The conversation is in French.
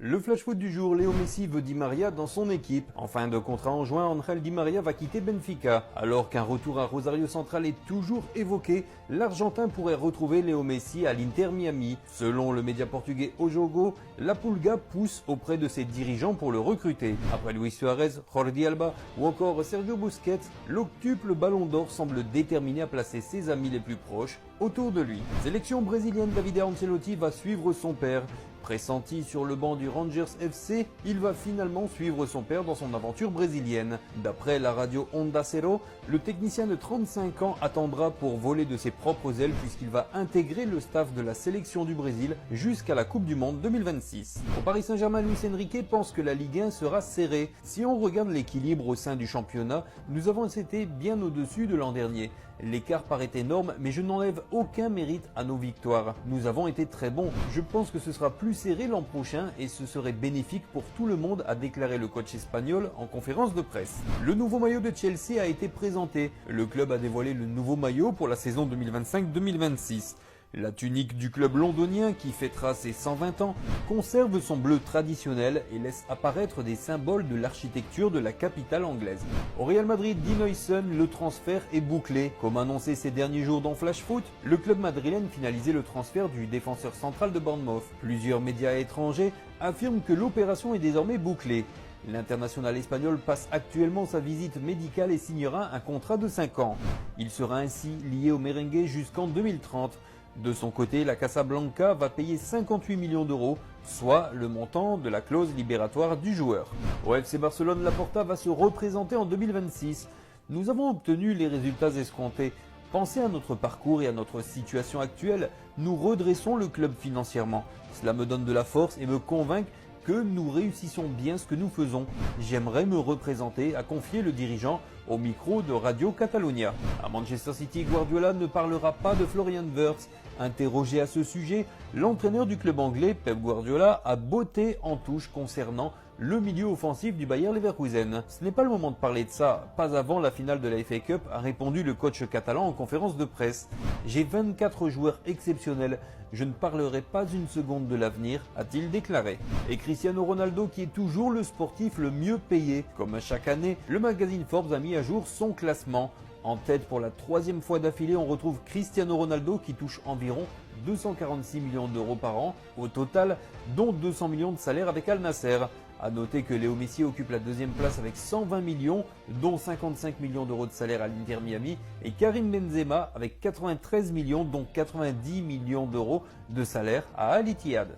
Le flash foot du jour, Léo Messi veut Di Maria dans son équipe. En fin de contrat en juin, Ángel Di Maria va quitter Benfica. Alors qu'un retour à Rosario Central est toujours évoqué, l'Argentin pourrait retrouver Léo Messi à l'Inter Miami. Selon le média portugais O Jogo, la Pulga pousse auprès de ses dirigeants pour le recruter. Après Luis Suarez, Jordi Alba ou encore Sergio Busquets, l'octuple Ballon d'Or semble déterminé à placer ses amis les plus proches autour de lui. Sélection brésilienne, Davide Ancelotti va suivre son père. Pressenti sur le banc du Rangers FC, il va finalement suivre son père dans son aventure brésilienne. D'après la radio Onda Cero, le technicien de 35 ans attendra pour voler de ses propres ailes puisqu'il va intégrer le staff de la sélection du Brésil jusqu'à la Coupe du Monde 2026. Au Paris Saint-Germain, Luis Enrique pense que la Ligue 1 sera serrée. Si on regarde l'équilibre au sein du championnat, nous avons été bien au-dessus de l'an dernier. L'écart paraît énorme, mais je n'enlève aucun mérite à nos victoires. Nous avons été très bons. Je pense que ce sera plus serré l'an prochain et ce serait bénéfique pour tout le monde, a déclaré le coach espagnol en conférence de presse. Le nouveau maillot de Chelsea a été présenté. Le club a dévoilé le nouveau maillot pour la saison 2025-2026. La tunique du club londonien, qui fêtera ses 120 ans, conserve son bleu traditionnel et laisse apparaître des symboles de l'architecture de la capitale anglaise. Au Real Madrid, Dean Huijsen, le transfert est bouclé. Comme annoncé ces derniers jours dans Flash Foot, le club madrilène finalisait le transfert du défenseur central de Bournemouth. Plusieurs médias étrangers affirment que l'opération est désormais bouclée. L'international espagnol passe actuellement sa visite médicale et signera un contrat de 5 ans. Il sera ainsi lié au merengue jusqu'en 2030. De son côté, la Casablanca va payer 58 millions d'euros, soit le montant de la clause libératoire du joueur. Au FC Barcelone, Laporta va se représenter en 2026. Nous avons obtenu les résultats escomptés. Pensez à notre parcours et à notre situation actuelle. Nous redressons le club financièrement. Cela me donne de la force et me convainc que nous réussissons bien ce que nous faisons. J'aimerais me représenter, a confié le dirigeant au micro de Radio Catalunya. À Manchester City, Guardiola ne parlera pas de Florian Wirtz. Interrogé à ce sujet, l'entraîneur du club anglais, Pep Guardiola, a botté en touche concernant le milieu offensif du Bayer Leverkusen. Ce n'est pas le moment de parler de ça, pas avant la finale de la FA Cup, a répondu le coach catalan en conférence de presse. J'ai 24 joueurs exceptionnels, je ne parlerai pas une seconde de l'avenir, a-t-il déclaré. Et Cristiano Ronaldo qui est toujours le sportif le mieux payé. Comme à chaque année, le magazine Forbes a mis à jour son classement. En tête pour la 3e fois d'affilée, on retrouve Cristiano Ronaldo qui touche environ 246 millions d'euros par an au total, dont 200 millions de salaire avec Al Nasser. A noter que Léo Messi occupe la 2e place avec 120 millions, dont 55 millions d'euros de salaire à l'Inter Miami, et Karim Benzema avec 93 millions, dont 90 millions d'euros de salaire à Al Ittihad.